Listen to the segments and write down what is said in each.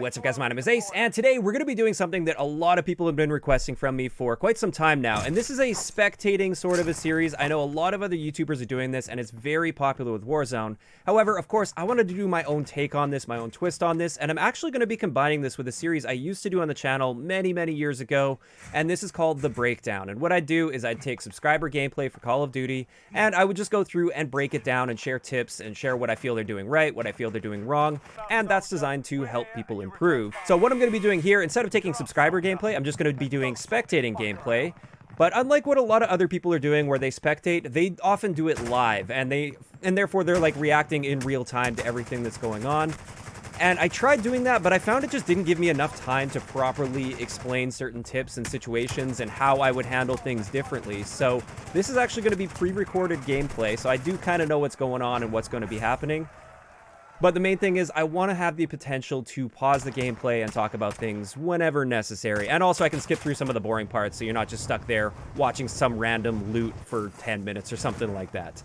What's up guys, my name is Ace, and today we're going to be doing something that a lot of people have been requesting from me for quite some time now, and this is a spectating sort of a series. I know a lot of other YouTubers are doing this, and it's very popular with Warzone. However, of course, I wanted to do my own take on this, my own twist on this, and I'm actually going to be combining this with a series I used to do on the channel many years ago, and this is called The Breakdown. And what I'd do is I'd take subscriber gameplay for Call of Duty, and I would just go through and break it down and share tips and share what I feel they're doing right, what I feel they're doing wrong, and that's designed to help people improve. So what I'm going to be doing here, instead of taking subscriber gameplay, I'm just going to be doing spectating gameplay. But unlike what a lot of other people are doing where they spectate, they often do it live, and therefore they're like reacting in real time to everything that's going on. And I tried doing that, but I found it just didn't give me enough time to properly explain certain tips and situations and how I would handle things differently. So this is actually going to be pre-recorded gameplay, so I do kind of know what's going on and what's going to be happening. But the main thing is I want to have the potential to pause the gameplay and talk about things whenever necessary. And also I can skip through some of the boring parts so you're not just stuck there watching some random loot for 10 minutes or something like that.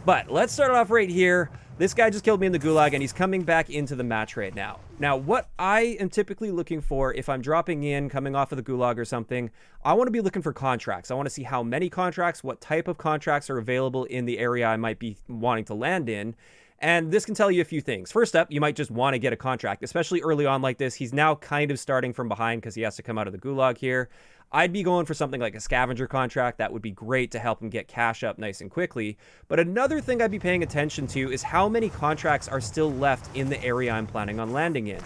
But let's start off right here. This guy just killed me in the gulag, and he's coming back into the match right now. Now, what I am typically looking for if I'm dropping in, coming off of the gulag or something, I want to be looking for contracts. I want to see how many contracts, what type of contracts are available in the area I might be wanting to land in. And this can tell you a few things. First up, you might just want to get a contract, especially early on like this. He's now kind of starting from behind because he has to come out of the gulag here. I'd be going for something like a scavenger contract. That would be great to help him get cash up nice and quickly. But another thing I'd be paying attention to is how many contracts are still left in the area I'm planning on landing in.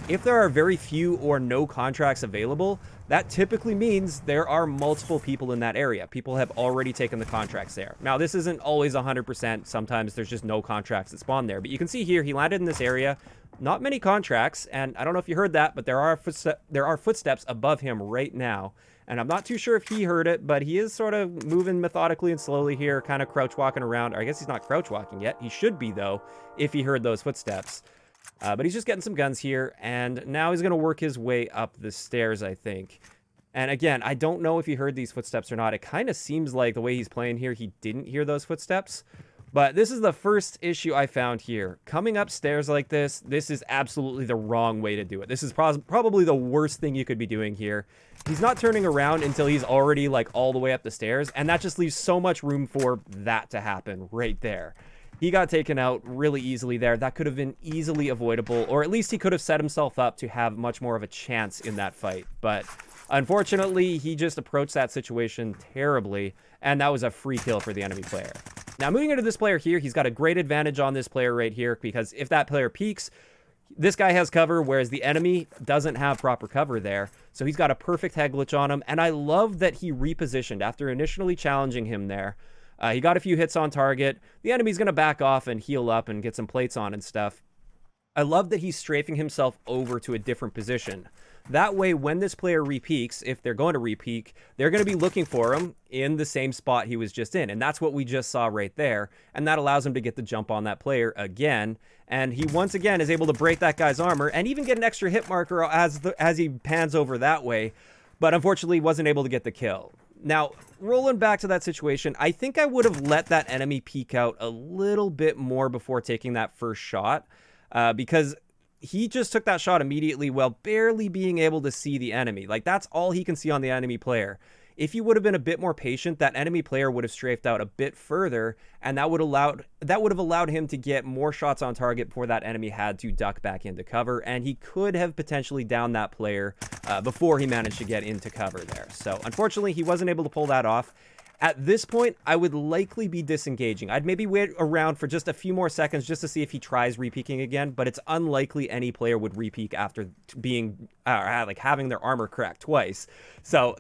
If there are very few or no contracts available, that typically means there are multiple people in that area. People have already taken the contracts there. Now, this isn't always 100%. Sometimes there's just no contracts that spawn there. But you can see here, he landed in this area. Not many contracts, and I don't know if you heard that, but there are footsteps above him right now. And I'm not too sure if he heard it, but he is sort of moving methodically and slowly here, kind of crouch walking around. Or I guess he's not crouch walking yet. He should be, though, if he heard those footsteps. But he's just getting some guns here, and now he's going to work his way up the stairs, I think. And again, I don't know if he heard these footsteps or not. It kind of seems like the way he's playing here, he didn't hear those footsteps. But this is the first issue I found here. Coming upstairs like this is absolutely the wrong way to do it. This is probably the worst thing you could be doing here. He's not turning around until he's already like all the way up the stairs, and that just leaves so much room for that to happen right there. He got taken out really easily there. That could have been easily avoidable, or at least he could have set himself up to have much more of a chance in that fight. But unfortunately, he just approached that situation terribly, and that was a free kill for the enemy player. Now, moving into this player here, he's got a great advantage on this player right here, because if that player peeks, this guy has cover, whereas the enemy doesn't have proper cover there. So he's got a perfect head glitch on him, and I love that he repositioned after initially challenging him there. He got a few hits on target. The enemy's going to back off and heal up and get some plates on and stuff. I love that he's strafing himself over to a different position. That way, when this player repeaks, if they're going to repeak, they're going to be looking for him in the same spot he was just in. And that's what we just saw right there. And that allows him to get the jump on that player again. And he once again is able to break that guy's armor and even get an extra hit marker as he pans over that way. But unfortunately, wasn't able to get the kill. Now, rolling back to that situation, I think I would have let that enemy peek out a little bit more before taking that first shot, because he just took that shot immediately while barely being able to see the enemy. Like, that's all he can see on the enemy player. If he would have been a bit more patient, that enemy player would have strafed out a bit further, and that would have allowed him to get more shots on target before that enemy had to duck back into cover, and he could have potentially downed that player before he managed to get into cover there. So unfortunately, he wasn't able to pull that off. At this point, I would likely be disengaging. I'd maybe wait around for just a few more seconds just to see if he tries repeaking again, but it's unlikely any player would repeak after being like having their armor cracked twice. So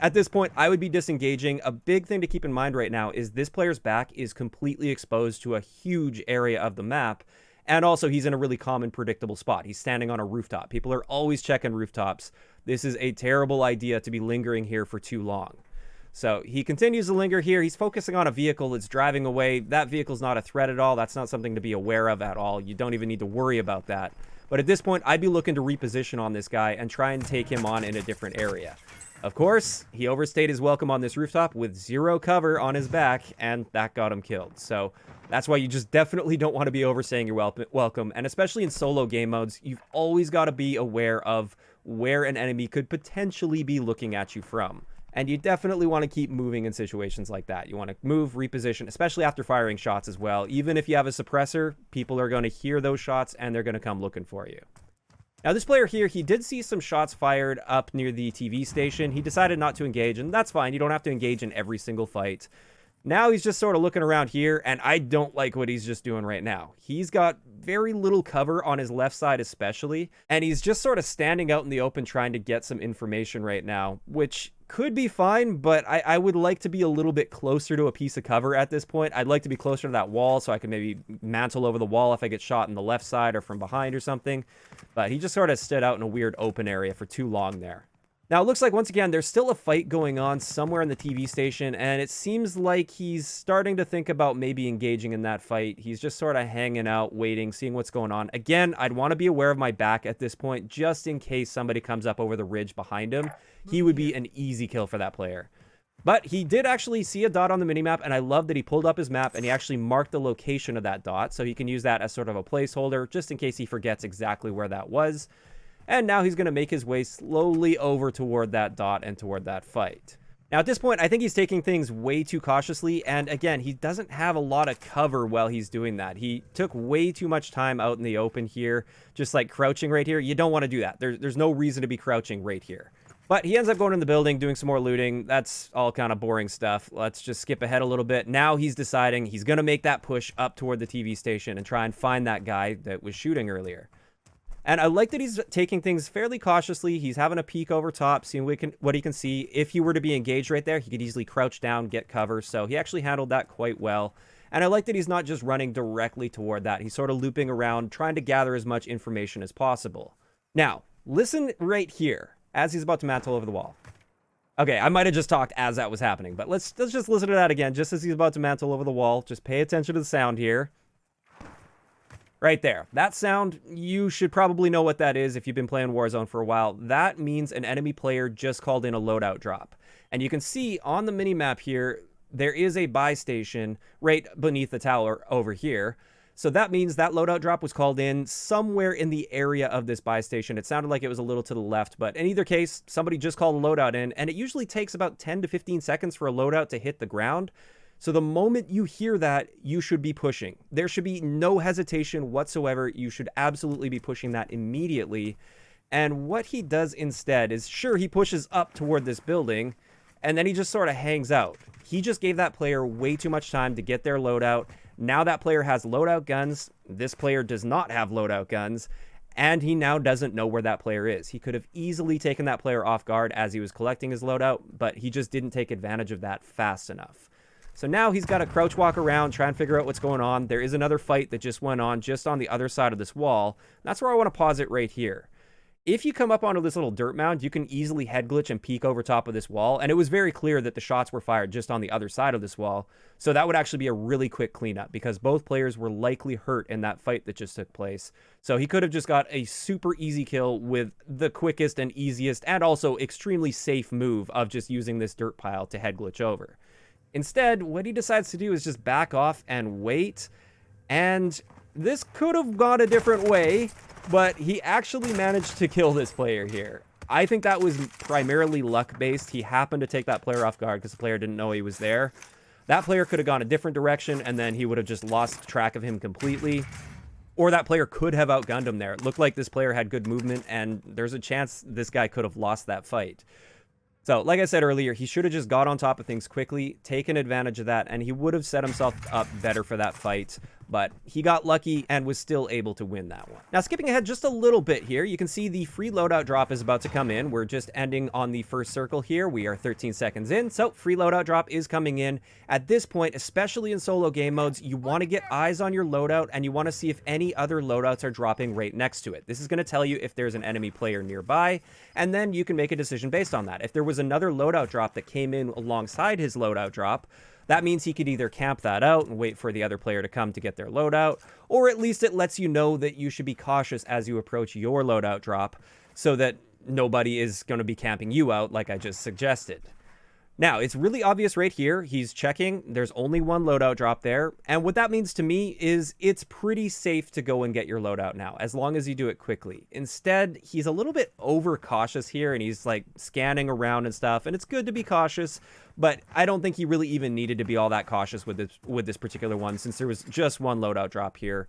at this point, I would be disengaging. A big thing to keep in mind right now is this player's back is completely exposed to a huge area of the map. And also, he's in a really common, predictable spot. He's standing on a rooftop. People are always checking rooftops. This is a terrible idea to be lingering here for too long. So he continues to linger here. He's focusing on a vehicle that's driving away. That vehicle's not a threat at all. That's not something to be aware of at all. You don't even need to worry about that. But at this point, I'd be looking to reposition on this guy and try and take him on in a different area. Of course, he overstayed his welcome on this rooftop with zero cover on his back, and that got him killed. So That's why you just definitely don't want to be overstaying your welcome. And especially in solo game modes, you've always got to be aware of where an enemy could potentially be looking at you from. And you definitely want to keep moving in situations like that. You want to move, reposition, especially after firing shots as well. Even if you have a suppressor, people are going to hear those shots and they're going to come looking for you. Now, this player here, he did see some shots fired up near the TV station. He decided not to engage, and that's fine. You don't have to engage in every single fight. Now he's just sort of looking around here, and I don't like what he's just doing right now. He's got very little cover on his left side especially, and he's just sort of standing out in the open trying to get some information right now, which could be fine, but I would like to be a little bit closer to a piece of cover at this point. I'd like to be closer to that wall so I can maybe mantle over the wall if I get shot in the left side or from behind or something. But he just sort of stood out in a weird open area for too long there. Now, it looks like, once again, there's still a fight going on somewhere in the TV station, and it seems like he's starting to think about maybe engaging in that fight. He's just sort of hanging out, waiting, seeing what's going on. Again, I'd want to be aware of my back at this point, just in case somebody comes up over the ridge behind him. He would be an easy kill for that player. But he did actually see a dot on the minimap, and I love that he pulled up his map and he actually marked the location of that dot, so he can use that as sort of a placeholder, just in case he forgets exactly where that was. And now he's going to make his way slowly over toward that dot and toward that fight. Now, at this point, I think he's taking things way too cautiously. And again, he doesn't have a lot of cover while he's doing that. He took way too much time out in the open here, just like crouching right here. You don't want to do that. There's no reason to be crouching right here. But he ends up going in the building, doing some more looting. That's all kind of boring stuff. Let's just skip ahead a little bit. Now he's deciding he's going to make that push up toward the TV station and try and find that guy that was shooting earlier. And I like that he's taking things fairly cautiously. He's having a peek over top, seeing what he can see. If he were to be engaged right there, he could easily crouch down, get cover. So he actually handled that quite well. And I like that he's not just running directly toward that. He's sort of looping around, trying to gather as much information as possible. Now, listen right here as he's about to mantle over the wall. Okay, I might have just talked as that was happening, but let's just listen to that again, just as he's about to mantle over the wall. Just pay attention to the sound here. Right there. That sound, you should probably know what that is if you've been playing Warzone for a while. That means an enemy player just called in a loadout drop. And you can see on the minimap here, there is a buy station right beneath the tower over here. So that means that loadout drop was called in somewhere in the area of this buy station. It sounded like it was a little to the left, but in either case, somebody just called a loadout in, and it usually takes about 10 to 15 seconds for a loadout to hit the ground. So the moment you hear that, you should be pushing. There should be no hesitation whatsoever. You should absolutely be pushing that immediately. And what he does instead is, sure, he pushes up toward this building, and then he just sort of hangs out. He just gave that player way too much time to get their loadout. Now that player has loadout guns. This player does not have loadout guns. And he now doesn't know where that player is. He could have easily taken that player off guard as he was collecting his loadout, but he just didn't take advantage of that fast enough. So now he's got to crouch walk around, try and figure out what's going on. There is another fight that just went on just on the other side of this wall. That's where I want to pause it right here. If you come up onto this little dirt mound, you can easily head glitch and peek over top of this wall. And it was very clear that the shots were fired just on the other side of this wall. So that would actually be a really quick cleanup because both players were likely hurt in that fight that just took place. So he could have just got a super easy kill with the quickest and easiest and also extremely safe move of just using this dirt pile to head glitch over. Instead, what he decides to do is just back off and wait. And this could have gone a different way, but he actually managed to kill this player here. I think that was primarily luck-based. He happened to take that player off guard because the player didn't know he was there. That player could have gone a different direction, and then he would have just lost track of him completely. Or that player could have outgunned him there. It looked like this player had good movement, and there's a chance this guy could have lost that fight. So, like I said earlier, he should have just got on top of things quickly, taken advantage of that, and he would have set himself up better for that fight. But he got lucky and was still able to win that one. Now, skipping ahead just a little bit here, you can see the free loadout drop is about to come in. We're just ending on the first circle here. We are 13 seconds in, so free loadout drop is coming in. At this point, especially in solo game modes, you want to get eyes on your loadout, and you want to see if any other loadouts are dropping right next to it. This is going to tell you if there's an enemy player nearby, and then you can make a decision based on that. If there was another loadout drop that came in alongside his loadout drop, that means he could either camp that out and wait for the other player to come to get their loadout, or at least it lets you know that you should be cautious as you approach your loadout drop so that nobody is going to be camping you out like I just suggested. Now, it's really obvious right here. He's checking. There's only one loadout drop there. And what that means to me is it's pretty safe to go and get your loadout now, as long as you do it quickly. Instead, he's a little bit overcautious here, and he's like scanning around and stuff. And it's good to be cautious, but I don't think he really even needed to be all that cautious with this particular one, since there was just one loadout drop here.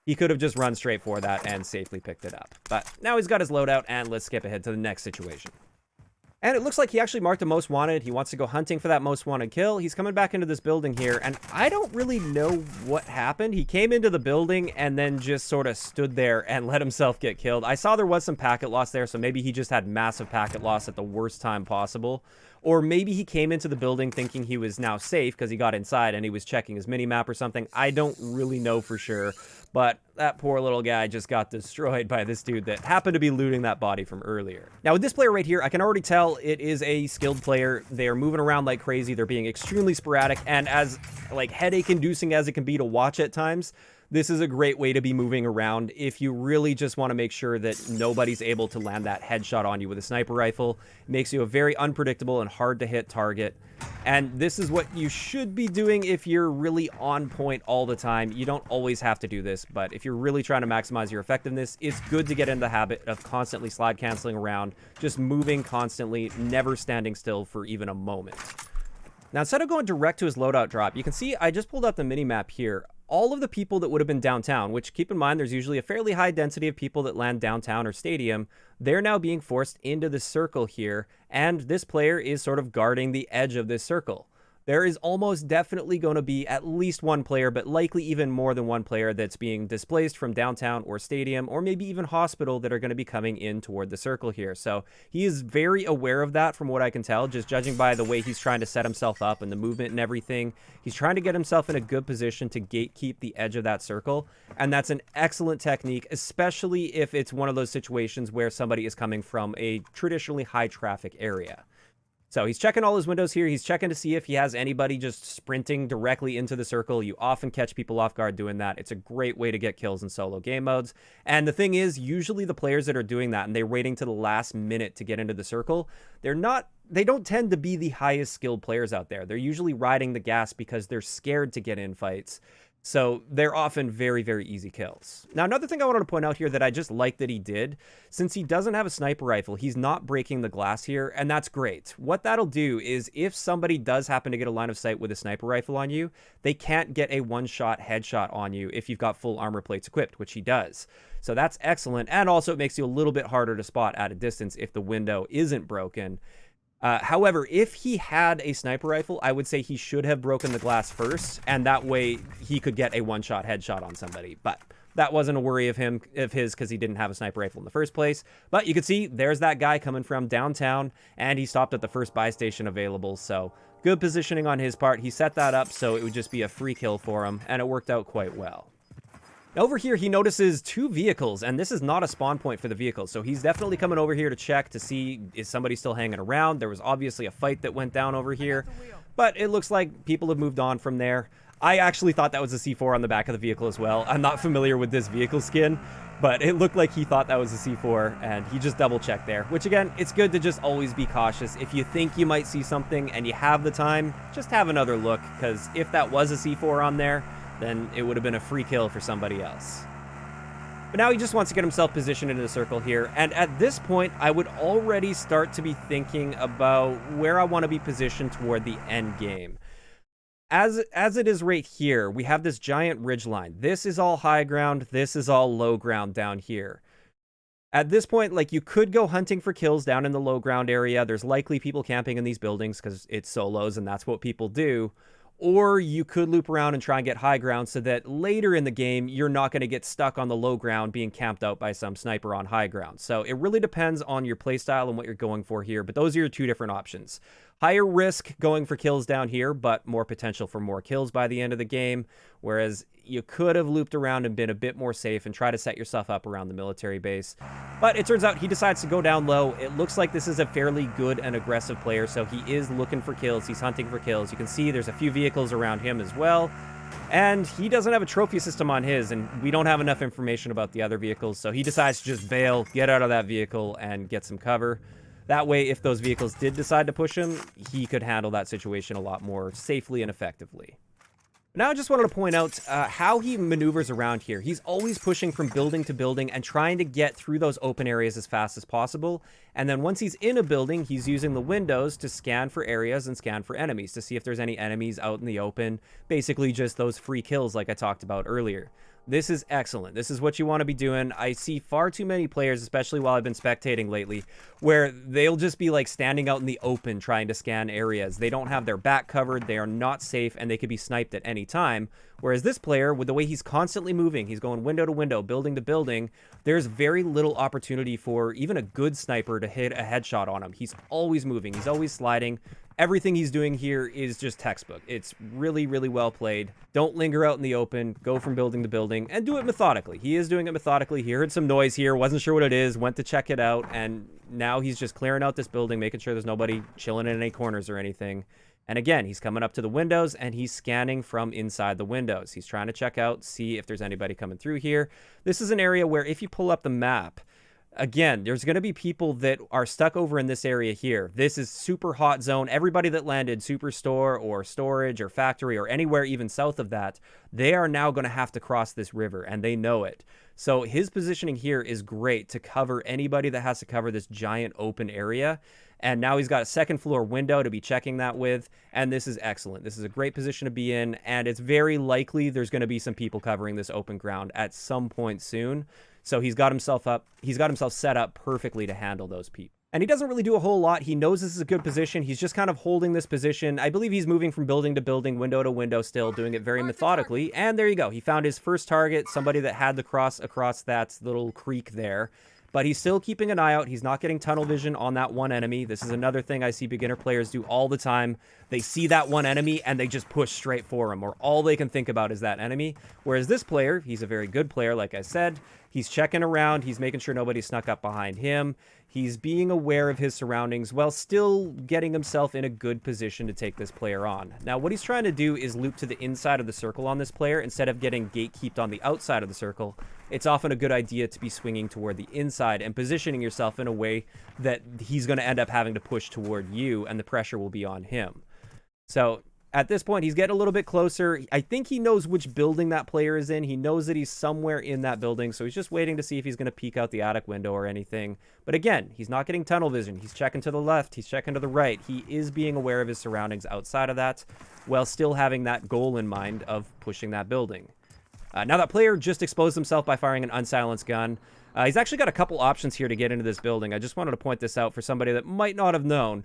He could have just run straight for that and safely picked it up. But now he's got his loadout, and let's skip ahead to the next situation. And it looks like he actually marked a most wanted. He wants to go hunting for that most wanted kill. He's coming back into this building here, and I don't really know what happened. He came into the building and then just sort of stood there and let himself get killed. I saw there was some packet loss there, so maybe he just had massive packet loss at the worst time possible. Or maybe he came into the building thinking he was now safe because he got inside and he was checking his mini-map or something. I don't really know for sure, but that poor little guy just got destroyed by this dude that happened to be looting that body from earlier. Now, with this player right here, I can already tell it is a skilled player. They're moving around like crazy. They're being extremely sporadic, and as like headache-inducing as it can be to watch at times, this is a great way to be moving around if you really just want to make sure that nobody's able to land that headshot on you with a sniper rifle. It makes you a very unpredictable and hard to hit target. And this is what you should be doing if you're really on point all the time. You don't always have to do this, but if you're really trying to maximize your effectiveness, it's good to get in the habit of constantly slide canceling around, just moving constantly, never standing still for even a moment. Now, instead of going direct to his loadout drop, you can see I just pulled up the mini-map here. All of the people that would have been downtown, which keep in mind there's usually a fairly high density of people that land downtown or stadium, they're now being forced into the circle here, and this player is sort of guarding the edge of this circle. There is almost definitely going to be at least one player, but likely even more than one player that's being displaced from downtown or stadium, or maybe even hospital, that are going to be coming in toward the circle here. So he is very aware of that from what I can tell, just judging by the way he's trying to set himself up and the movement and everything. He's trying to get himself in a good position to gatekeep the edge of that circle, and that's an excellent technique, especially if it's one of those situations where somebody is coming from a traditionally high traffic area. So he's checking all his windows here. He's checking to see if he has anybody just sprinting directly into the circle. You often catch people off guard doing that. It's a great way to get kills in solo game modes. And the thing is, usually the players that are doing that and they're waiting to the last minute to get into the circle, they don't tend to be the highest skilled players out there. They're usually riding the gas because they're scared to get in fights. So they're often very, very easy kills. Now, another thing I wanted to point out here that I just like that he did, since he doesn't have a sniper rifle, he's not breaking the glass here, and that's great. What that'll do is if somebody does happen to get a line of sight with a sniper rifle on you, they can't get a one-shot headshot on you if you've got full armor plates equipped, which he does. So that's excellent, and also it makes you a little bit harder to spot at a distance if the window isn't broken. However, if he had a sniper rifle, I would say he should have broken the glass first, and that way he could get a one-shot headshot on somebody. But that wasn't a worry of his because he didn't have a sniper rifle in the first place. But you can see there's that guy coming from downtown, and he stopped at the first buy station available. So good positioning on his part. He set that up so it would just be a free kill for him, and it worked out quite well. Over here, he notices two vehicles, and this is not a spawn point for the vehicles, so he's definitely coming over here to check to see is somebody still hanging around. There was obviously a fight that went down over here, but it looks like people have moved on from there. I actually thought that was a C4 on the back of the vehicle as well. I'm not familiar with this vehicle skin, but it looked like he thought that was a C4, and he just double-checked there, which, again, it's good to just always be cautious. If you think you might see something and you have the time, just have another look, because if that was a C4 on there, then it would have been a free kill for somebody else. But now he just wants to get himself positioned into the circle here, and at this point, I would already start to be thinking about where I want to be positioned toward the end game. As it is right here, we have this giant ridge line. This is all high ground, this is all low ground down here. At this point, like, you could go hunting for kills down in the low ground area. There's likely people camping in these buildings because it's solos and that's what people do. Or you could loop around and try and get high ground so that later in the game, you're not going to get stuck on the low ground being camped out by some sniper on high ground. So it really depends on your playstyle and what you're going for here, but those are your two different options. Higher risk going for kills down here, but more potential for more kills by the end of the game, whereas you could have looped around and been a bit more safe and try to set yourself up around the military base. But it turns out he decides to go down low. It looks like this is a fairly good and aggressive player, so he is looking for kills. He's hunting for kills. You can see there's a few vehicles around him as well. And he doesn't have a trophy system on his, and we don't have enough information about the other vehicles, so he decides to just bail, get out of that vehicle, and get some cover. That way, if those vehicles did decide to push him, he could handle that situation a lot more safely and effectively. Now I just wanted to point out how he maneuvers around here. He's always pushing from building to building and trying to get through those open areas as fast as possible. And then once he's in a building, he's using the windows to scan for areas and scan for enemies to see if there's any enemies out in the open. Basically just those free kills like I talked about earlier. This is excellent. This is what you want to be doing. I see far too many players, especially while I've been spectating lately, where they'll just be like standing out in the open trying to scan areas. They don't have their back covered, they are not safe, and they could be sniped at any time. Whereas this player, with the way he's constantly moving, he's going window to window, building to building, there's very little opportunity for even a good sniper to hit a headshot on him. He's always moving, he's always sliding. Everything he's doing here is just textbook. It's really, really well played. Don't linger out in the open. Go from building to building and do it methodically. He is doing it methodically. He heard some noise here, wasn't sure what it is, went to check it out, and now he's just clearing out this building, making sure there's nobody chilling in any corners or anything. And again, he's coming up to the windows and he's scanning from inside the windows. He's trying to check out, see if there's anybody coming through here. This is an area where if you pull up the map, again, there's going to be people that are stuck over in this area here. This is super hot zone. Everybody that landed superstore or storage or factory or anywhere even south of that, they are now going to have to cross this river, and they know it. So his positioning here is great to cover anybody that has to cover this giant open area. And now he's got a second floor window to be checking that with. And this is excellent. This is a great position to be in. And it's very likely there's going to be some people covering this open ground at some point soon. So he's got himself set up perfectly to handle those people. And he doesn't really do a whole lot. He knows this is a good position. He's just kind of holding this position. I believe he's moving from building to building, window to window still, doing it very methodically. And there you go. He found his first target, somebody that had to cross across that little creek there. But he's still keeping an eye out. He's not getting tunnel vision on that one enemy. This is another thing I see beginner players do all the time. They see that one enemy and they just push straight for him, or all they can think about is that enemy. Whereas this player, he's a very good player, like I said. He's checking around. He's making sure nobody snuck up behind him. He's being aware of his surroundings while still getting himself in a good position to take this player on. Now, what he's trying to do is loop to the inside of the circle on this player instead of getting gatekeeped on the outside of the circle. It's often a good idea to be swinging toward the inside and positioning yourself in a way that he's going to end up having to push toward you, and the pressure will be on him. So at this point, he's getting a little bit closer. I think he knows which building that player is in. He knows that he's somewhere in that building, so he's just waiting to see if he's going to peek out the attic window or anything. But again, he's not getting tunnel vision. He's checking to the left. He's checking to the right. He is being aware of his surroundings outside of that, while still having that goal in mind of pushing that building. Now that player just exposed himself by firing an unsilenced gun. He's actually got a couple options here to get into this building. I just wanted to point this out for somebody that might not have known.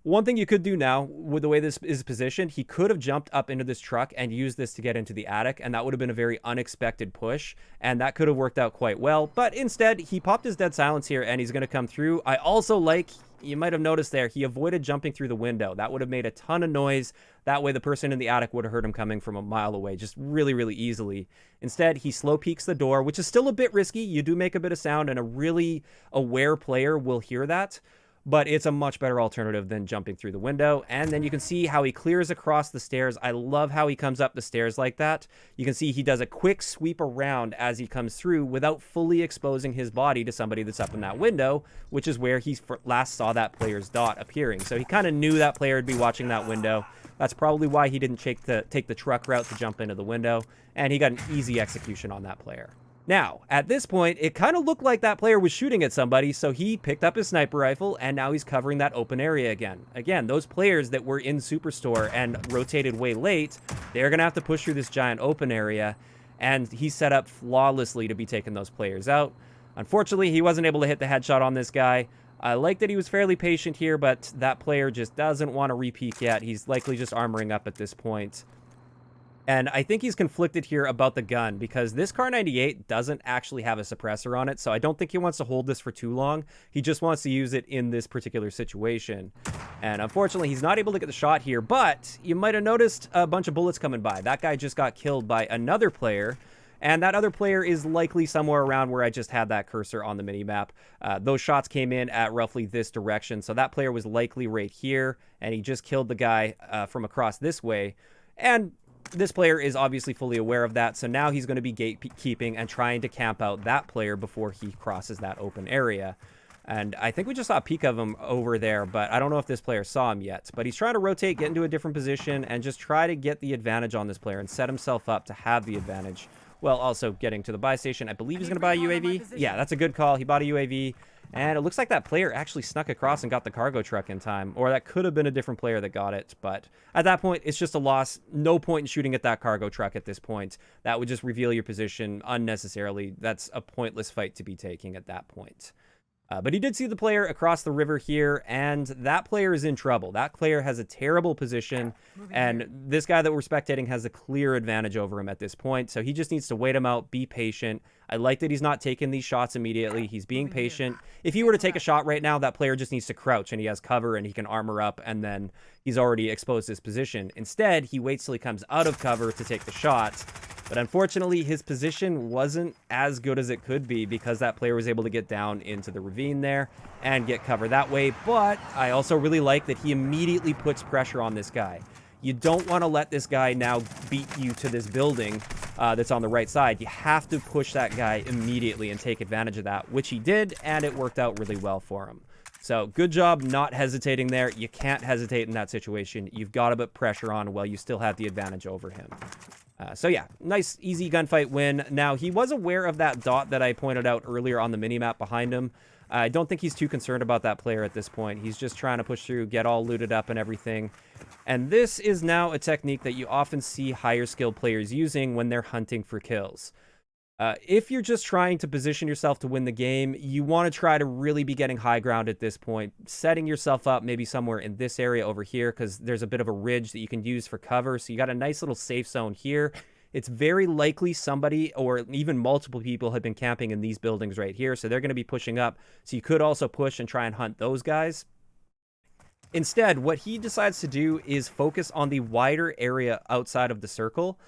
One thing you could do now, with the way this is positioned, he could have jumped up into this truck and used this to get into the attic, and that would have been a very unexpected push, and that could have worked out quite well. But instead, he popped his dead silence here, and he's going to come through. I also like, you might have noticed there, he avoided jumping through the window. That would have made a ton of noise. That way, the person in the attic would have heard him coming from a mile away, just really, really easily. Instead, he slow peeks the door, which is still a bit risky. You do make a bit of sound, and a really aware player will hear that. But it's a much better alternative than jumping through the window. And then you can see how he clears across the stairs. I love how he comes up the stairs like that. You can see he does a quick sweep around as he comes through without fully exposing his body to somebody that's up in that window, which is where he last saw that player's dot appearing. So he kind of knew that player would be watching that window. That's probably why he didn't take the truck route to jump into the window. And he got an easy execution on that player. Now, at this point, it kind of looked like that player was shooting at somebody, so he picked up his sniper rifle, and now he's covering that open area again. Again, those players that were in Superstore and rotated way late, they're going to have to push through this giant open area, and he's set up flawlessly to be taking those players out. Unfortunately, he wasn't able to hit the headshot on this guy. I like that he was fairly patient here, but that player just doesn't want to re-peek yet. He's likely just armoring up at this point. And I think he's conflicted here about the gun, because this Kar 98 doesn't actually have a suppressor on it, so I don't think he wants to hold this for too long. He just wants to use it in this particular situation. And unfortunately, he's not able to get the shot here, but you might have noticed a bunch of bullets coming by. That guy just got killed by another player, and that other player is likely somewhere around where I just had that cursor on the minimap. Those shots came in at roughly this direction, so that player was likely right here, and he just killed the guy from across this way. And this player is obviously fully aware of that, so now he's going to be gatekeeping and trying to camp out that player before he crosses that open area. And I think we just saw a peek of him over there, but I don't know if this player saw him yet. But he's trying to rotate, get into a different position, and just try to get the advantage on this player and set himself up to have the advantage. Well, also getting to the buy station. I believe he's going to buy a UAV. Yeah, that's a good call. He bought a UAV. And it looks like that player actually snuck across and got the cargo truck in time. Or that could have been a different player that got it. But at that point, it's just a loss. No point in shooting at that cargo truck at this point. That would just reveal your position unnecessarily. That's a pointless fight to be taking at that point. But he did see the player across the river here, and that player is in trouble. That player has a terrible position, and this guy that we're spectating has a clear advantage over him at this point, so he just needs to wait him out, be patient. I like that he's not taking these shots immediately. He's being patient. If he were to take a shot right now, that player just needs to crouch, and he has cover, and he can armor up, and then he's already exposed his position. Instead, he waits till he comes out of cover to take the shot. But unfortunately, his position wasn't as good as it could be because that player was able to get down into the ravine there and get cover that way. But I also really like that he immediately puts pressure on this guy. You don't want to let this guy now beat you to this building that's on the right side. You have to push that guy immediately and take advantage of that, which he did, and it worked out really well for him. So good job not hesitating there. You can't hesitate in that situation. You've got to put pressure on while you still have the advantage over him. So yeah, nice, easy gunfight win. Now, he was aware of that dot that I pointed out earlier on the minimap behind him. I don't think he's too concerned about that player at this point. He's just trying to push through, get all looted up and everything. And this is now a technique that you often see higher skilled players using when they're hunting for kills. If you're just trying to position yourself to win the game, you want to try to really be getting high ground at this point, setting yourself up maybe somewhere in this area over here because there's a bit of a ridge that you can use for cover. So you got a nice little safe zone here. It's very likely somebody or even multiple people have been camping in these buildings right here. So they're going to be pushing up. So you could also push and try and hunt those guys. Instead, what he decides to do is focus on the wider area outside of the circle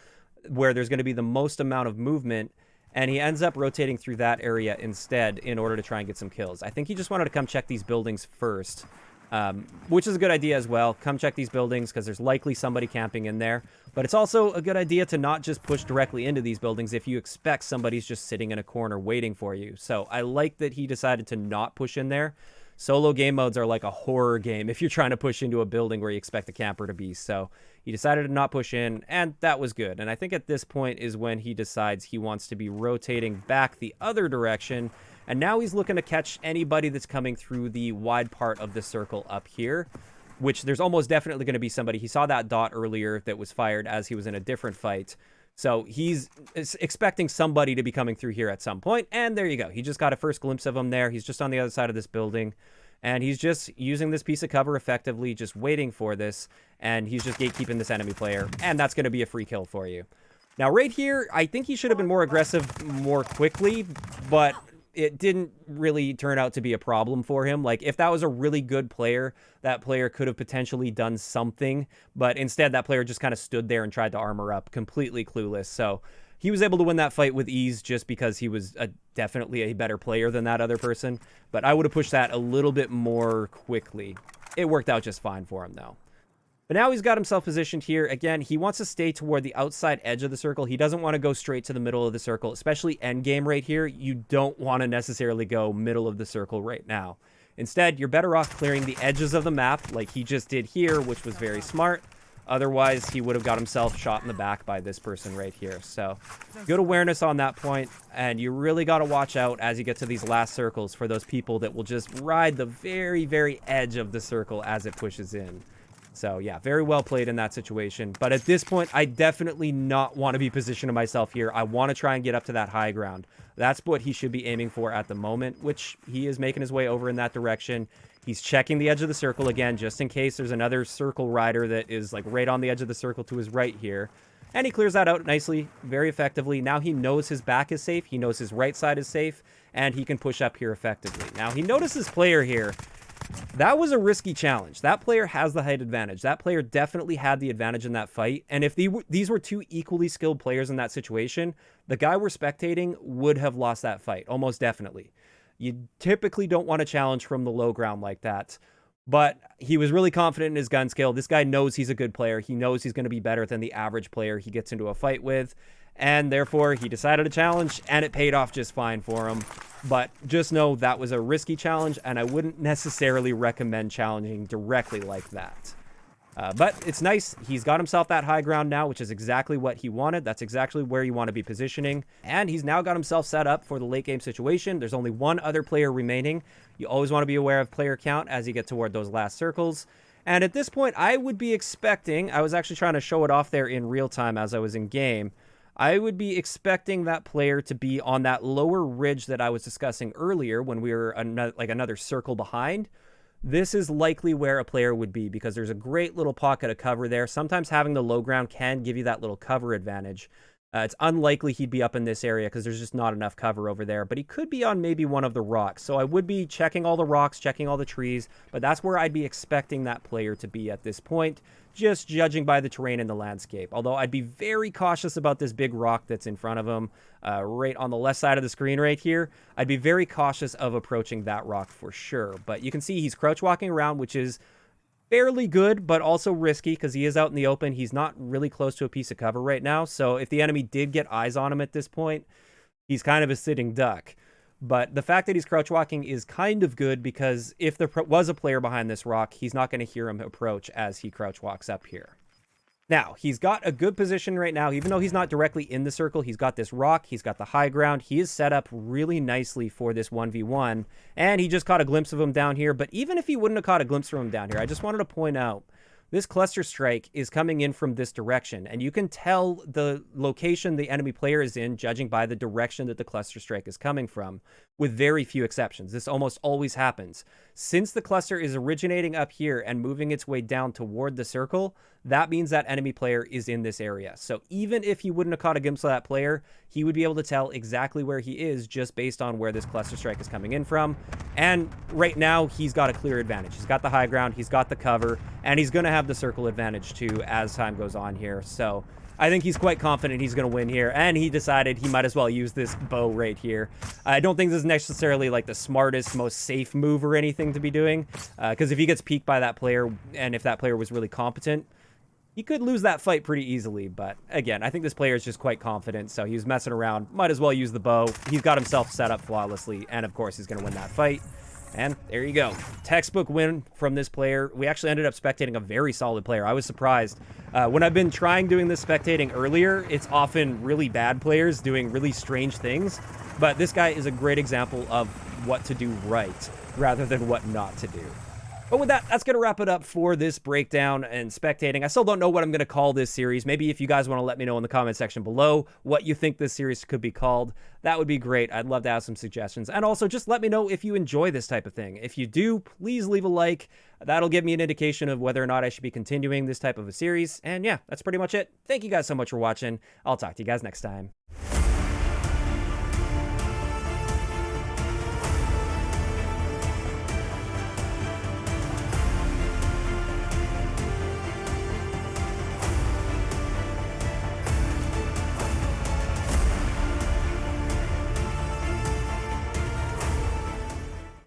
where there's going to be the most amount of movement. And he ends up rotating through that area instead in order to try and get some kills. I think he just wanted to come check these buildings first, which is a good idea as well. Come check these buildings because there's likely somebody camping in there. But it's also a good idea to not just push directly into these buildings if you expect somebody's just sitting in a corner waiting for you. So I like that he decided to not push in there. Solo game modes are like a horror game if you're trying to push into a building where you expect a camper to be. So he decided to not push in, and that was good. And I think at this point is when he decides he wants to be rotating back the other direction. And now he's looking to catch anybody that's coming through the wide part of the circle up here, which there's almost definitely going to be somebody. He saw that dot earlier that was fired as he was in a different fight. So he's expecting somebody to be coming through here at some point. And there you go. He just got a first glimpse of him there. He's just on the other side of this building. And he's just using this piece of cover effectively, just waiting for this. And he's just gatekeeping this enemy player. And that's going to be a free kill for you. Now, right here, I think he should have been more aggressive more quickly. But it didn't really turn out to be a problem for him. Like, if that was a really good player, that player could have potentially done something. But instead, that player just kind of stood there and tried to armor up, completely clueless. So he was able to win that fight with ease just because he was definitely a better player than that other person. But I would have pushed that a little bit more quickly. It worked out just fine for him, though. But now he's got himself positioned here. Again, he wants to stay toward the outside edge of the circle. He doesn't want to go straight to the middle of the circle, especially end game right here. You don't want to necessarily go middle of the circle right now. Instead, you're better off clearing the edges of the map like he just did here, which was very smart. Otherwise, he would have got himself shot in the back by this person right here. So good awareness on that point. And you really got to watch out as you get to these last circles for those people that will just ride the very, very edge of the circle as it pushes in. So, yeah, very well played in that situation. But at this point, I definitely not want to be positioning myself here. I want to try and get up to that high ground. That's what he should be aiming for at the moment, which he is making his way over in that direction. He's checking the edge of the circle again, just in case there's another circle rider that is, like, right on the edge of the circle to his right here. And he clears that out nicely, very effectively. Now he knows his back is safe. He knows his right side is safe. And he can push up here effectively. Now, he notices player here. That was a risky challenge. That player has the height advantage. That player definitely had the advantage in that fight. And if these were two equally skilled players in that situation, the guy we're spectating would have lost that fight, almost definitely. You typically don't want to challenge from the low ground like that. But he was really confident in his gun skill. This guy knows he's a good player. He knows he's going to be better than the average player he gets into a fight with. And therefore, he decided to challenge, and it paid off just fine for him. But just know that was a risky challenge, and I wouldn't necessarily recommend challenging directly like that. But it's nice. He's got himself that high ground now, which is exactly what he wanted. That's exactly where you want to be positioning. And he's now got himself set up for the late game situation. There's only one other player remaining. You always want to be aware of player count as you get toward those last circles. And at this point, I would be expecting, I was actually trying to show it off there in real time as I was in game. I would be expecting that player to be on that lower ridge that I was discussing earlier when we were another circle behind. This is likely where a player would be because there's a great little pocket of cover there. Sometimes having the low ground can give you that little cover advantage. It's unlikely he'd be up in this area because there's just not enough cover over there, but he could be on maybe one of the rocks. So I would be checking all the rocks, checking all the trees, but that's where I'd be expecting that player to be at this point, just judging by the terrain and the landscape. Although I'd be very cautious about this big rock that's in front of him, right on the left side of the screen right here. I'd be very cautious of approaching that rock for sure. But you can see he's crouch walking around, which is fairly good, but also risky because he is out in the open. He's not really close to a piece of cover right now. So if the enemy did get eyes on him at this point, he's kind of a sitting duck. But the fact that he's crouch walking is kind of good because if there was a player behind this rock, he's not going to hear him approach as he crouch walks up here. Now, he's got a good position right now. Even though he's not directly in the circle, he's got this rock, he's got the high ground. He is set up really nicely for this 1v1, and he just caught a glimpse of him down here. But even if he wouldn't have caught a glimpse from him down here, I just wanted to point out this cluster strike is coming in from this direction, and you can tell the location the enemy player is in judging by the direction that the cluster strike is coming from, with very few exceptions. This almost always happens. Since the cluster is originating up here and moving its way down toward the circle, that means that enemy player is in this area. So even if he wouldn't have caught a glimpse of that player, he would be able to tell exactly where he is just based on where this cluster strike is coming in from. And right now, he's got a clear advantage. He's got the high ground, he's got the cover, and he's going to have the circle advantage too as time goes on here. So I think he's quite confident he's going to win here, and he decided he might as well use this bow right here. I don't think this is necessarily like the smartest, most safe move or anything to be doing, because if he gets peeked by that player, and if that player was really competent, he could lose that fight pretty easily. But again, I think this player is just quite confident, so he was messing around. Might as well use the bow. He's got himself set up flawlessly, and of course he's going to win that fight. And there you go. Textbook win from this player. We actually ended up spectating a very solid player. I was surprised. When I've been doing this spectating earlier, it's often really bad players doing really strange things. But this guy is a great example of what to do right rather than what not to do. But with that, that's going to wrap it up for this breakdown and spectating. I still don't know what I'm going to call this series. Maybe if you guys want to let me know in the comment section below what you think this series could be called, that would be great. I'd love to have some suggestions. And also, just let me know if you enjoy this type of thing. If you do, please leave a like. That'll give me an indication of whether or not I should be continuing this type of a series. And yeah, that's pretty much it. Thank you guys so much for watching. I'll talk to you guys next time.